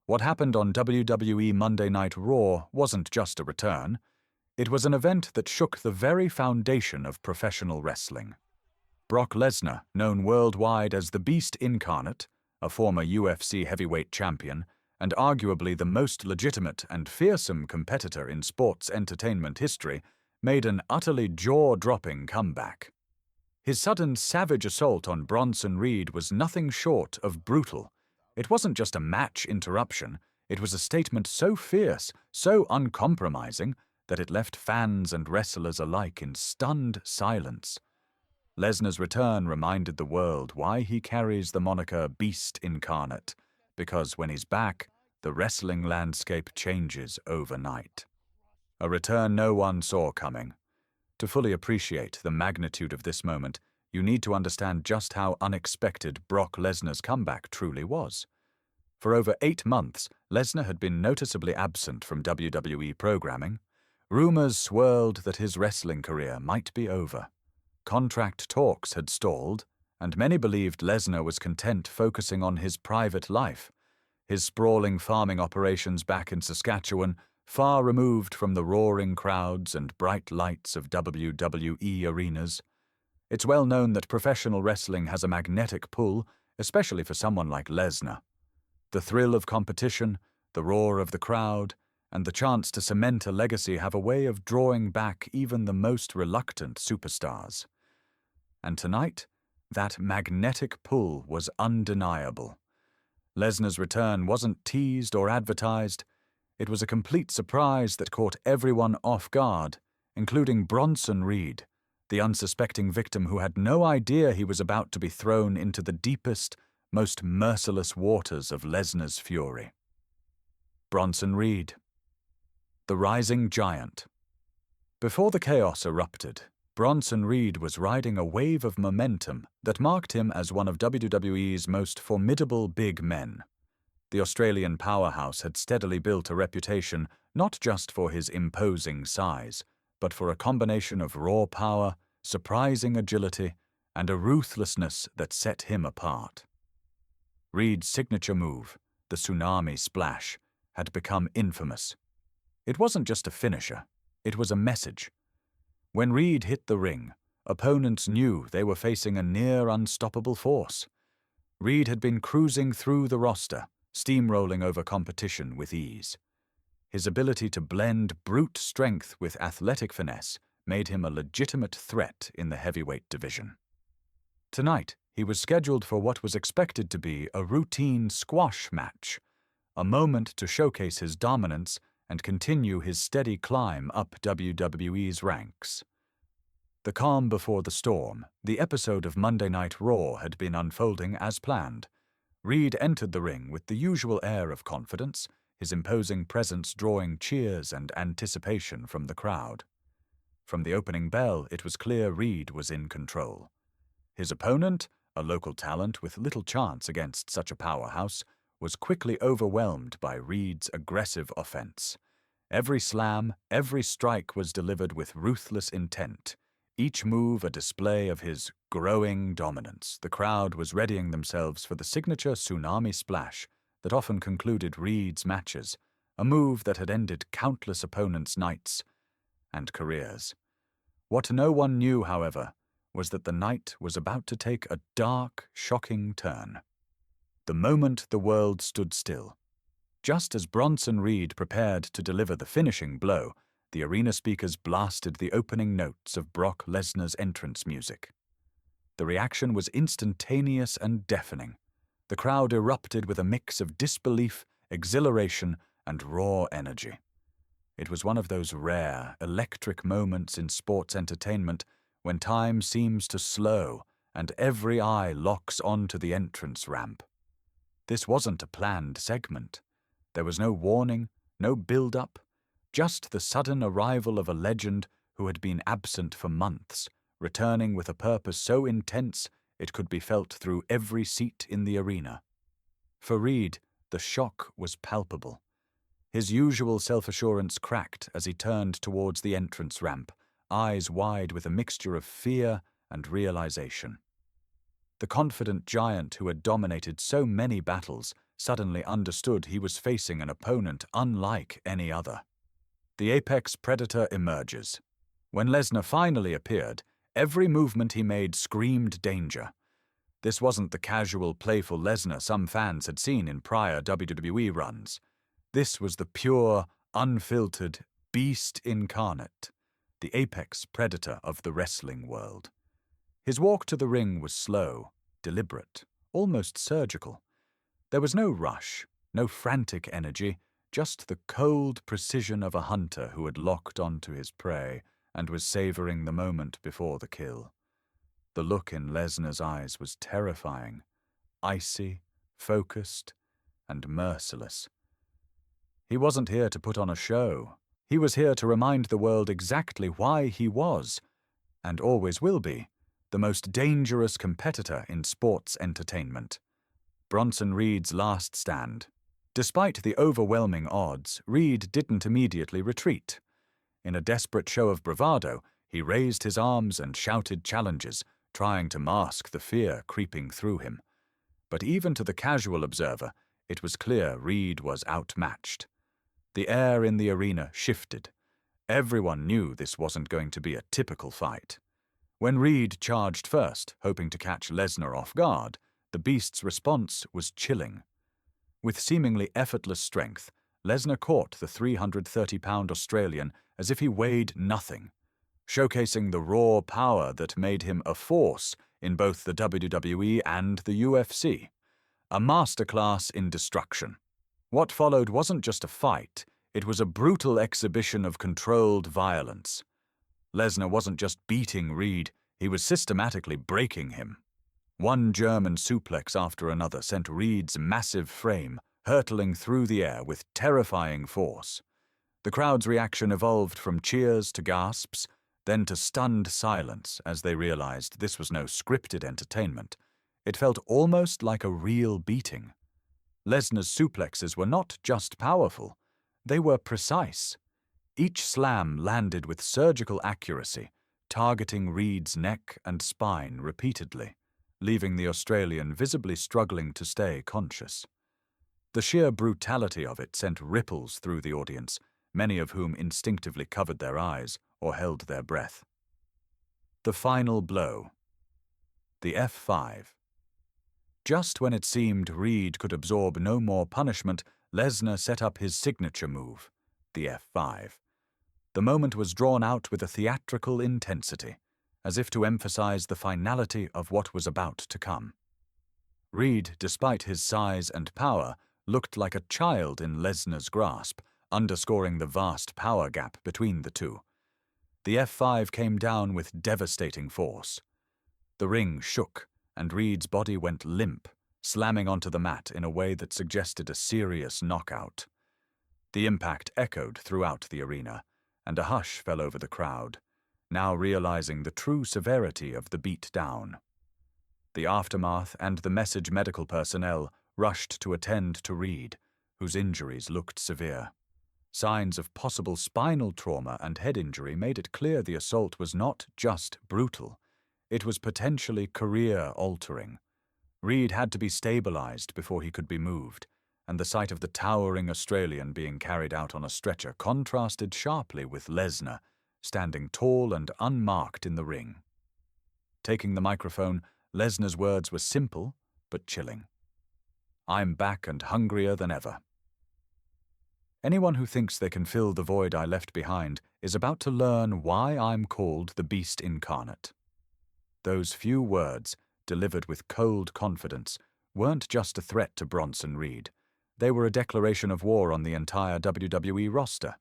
What happened on WWE Monday Night Raw wasn't just a return. It was an event that shook the very foundation of professional wrestling. Brock Lesnar, known worldwide as the Beast Incarnate, a former UFC heavyweight champion, and arguably the most legitimate and fearsome competitor in sports entertainment history, made an utterly jaw-dropping comeback. His sudden savage assault on Bronson Reed was nothing short of brutal. It wasn't just a match interruption, it was a statement so fierce, so uncompromising, that it left fans and wrestlers alike in stunned silence. Lesnar's return reminded the world why he carries the moniker Beast Incarnate, because when he's back, the wrestling landscape changes overnight. A return no one saw coming. To fully appreciate the magnitude of this moment, you need to understand just how unexpected Brock Lesnar's comeback truly was. For over 8 months, Lesnar had been noticeably absent from WWE programming. Rumors swirled that his wrestling career might be over. Contract talks had stalled, and many believed Lesnar was content focusing on his private life, his sprawling farming operations back in Saskatchewan, far removed from the roaring crowds and bright lights of WWE arenas. It's well known that professional wrestling has a magnetic pull, especially for someone like Lesnar. The thrill of competition, the roar of the crowd, and the chance to cement a legacy have a way of drawing back even the most reluctant superstars. And tonight, that magnetic pull was undeniable. Lesnar's return wasn't teased or advertised. It was a complete surprise that caught everyone off guard, including Bronson Reed, the unsuspecting victim who had no idea he was about to be thrown into the deepest, most merciless waters of Lesnar's fury. Bronson Reed, the rising giant. Before the chaos erupted, Bronson Reed was riding a wave of momentum that marked him as one of WWE's most formidable big men. The Australian powerhouse had steadily built a reputation not just for his imposing size, but for a combination of raw power, surprising agility, and a ruthlessness that set him apart. Reed's signature move, the tsunami splash, had become infamous. It wasn't just a finisher, it was a message. When Reed hit the ring, opponents knew they were facing a near unstoppable force. Reed had been cruising through the roster, steamrolling over competition with ease. His ability to blend brute strength with athletic finesse made him a legitimate threat in the heavyweight division. Tonight, he was scheduled for what was expected to be a routine squash match, a moment to showcase his dominance and continue his steady climb up WWE's ranks. The calm before the storm, the episode of Monday Night Raw had been unfolding as planned. Reed entered the ring with the usual air of confidence, his imposing presence drawing cheers and anticipation from the crowd. From the opening bell, it was clear Reed was in control. His opponent, a local talent with little chance against such a powerhouse, was quickly overwhelmed by Reed's aggressive offense. Every slam, every strike was delivered with ruthless intent, each move a display of his growing dominance. The crowd was readying themselves for the signature tsunami splash that often concluded Reed's matches, a move that had ended countless opponents' nights and careers. What no one knew, however, was that the night was about to take a dark, shocking turn. The moment the world stood still. Just as Bronson Reed prepared to deliver the finishing blow, the arena speakers blasted the opening notes of Brock Lesnar's entrance music. The reaction was instantaneous and deafening. The crowd erupted with a mix of disbelief, exhilaration, and raw energy. It was one of those rare, electric moments in sports entertainment when time seems to slow and every eye locks onto the entrance ramp. This wasn't a planned segment. There was no warning, no build-up, just the sudden arrival of a legend who had been absent for months, returning with a purpose so intense it could be felt through every seat in the arena. For Reed, the shock was palpable. His usual self-assurance cracked as he turned towards the entrance ramp, eyes wide with a mixture of fear and realization. The confident giant who had dominated so many battles suddenly understood he was facing an opponent unlike any other. The apex predator emerges. When Lesnar finally appeared, every movement he made screamed danger. This wasn't the casual, playful Lesnar some fans had seen in prior WWE runs. This was the pure, unfiltered Beast Incarnate, the apex predator of the wrestling world. His walk to the ring was slow, deliberate, almost surgical. There was no rush, no frantic energy, just the cold precision of a hunter who had locked onto his prey and was savoring the moment before the kill. The look in Lesnar's eyes was terrifying, icy, focused, and merciless. He wasn't here to put on a show. He was here to remind the world exactly why he was, and always will be, the most dangerous competitor in sports entertainment. Bronson Reed's last stand. Despite the overwhelming odds, Reed didn't immediately retreat. In a desperate show of bravado, he raised his arms and shouted challenges, trying to mask the fear creeping through him. But even to the casual observer, it was clear Reed was outmatched. The air in the arena shifted. Everyone knew this wasn't going to be a typical fight. When Reed charged first, hoping to catch Lesnar off guard, the Beast's response was chilling. With seemingly effortless strength, Lesnar caught the 330-pound Australian as if he weighed nothing, showcasing the raw power that made him a force in both the WWE and the UFC. A masterclass in destruction. What followed wasn't just a fight, it was a brutal exhibition of controlled violence. Lesnar wasn't just beating Reed, he was systematically breaking him. One German suplex after another sent Reed's massive frame hurtling through the air with terrifying force. The crowd's reaction evolved from cheers to gasps, then to stunned silence as they realized this was no scripted entertainment. It felt almost like a real beating. Lesnar's suplexes were not just powerful, they were precise. Each slam landed with surgical accuracy, targeting Reed's neck and spine repeatedly, leaving the Australian visibly struggling to stay conscious. The sheer brutality of it sent ripples through the audience, many of whom instinctively covered their eyes or held their breath. The final blow. The F5. Just when it seemed Reed could absorb no more punishment, Lesnar set up his signature move, the F5. The moment was drawn out with a theatrical intensity, as if to emphasize the finality of what was about to come. Reed, despite his size and power, looked like a child in Lesnar's grasp, underscoring the vast power gap between the two. The F5 came down with devastating force. The ring shook, and Reed's body went limp, slamming onto the mat in a way that suggested a serious knockout. The impact echoed throughout the arena, and a hush fell over the crowd, now realizing the true severity of the beatdown. The aftermath and the message medical personnel rushed to attend to Reed, whose injuries looked severe. Signs of possible spinal trauma and head injury made it clear the assault was not just brutal, it was potentially career-altering. Reed had to be stabilized before he could be moved, and the sight of the towering Australian being carried out on a stretcher contrasted sharply with Lesnar, standing tall and unmarked in the ring. Taking the microphone, Lesnar's words were simple but chilling. "I'm back and hungrier than ever." Anyone who thinks they can fill the void I left behind is about to learn why I'm called the Beast Incarnate. Those few words, delivered with cold confidence, weren't just a threat to Bronson Reed. They were a declaration of war on the entire WWE roster.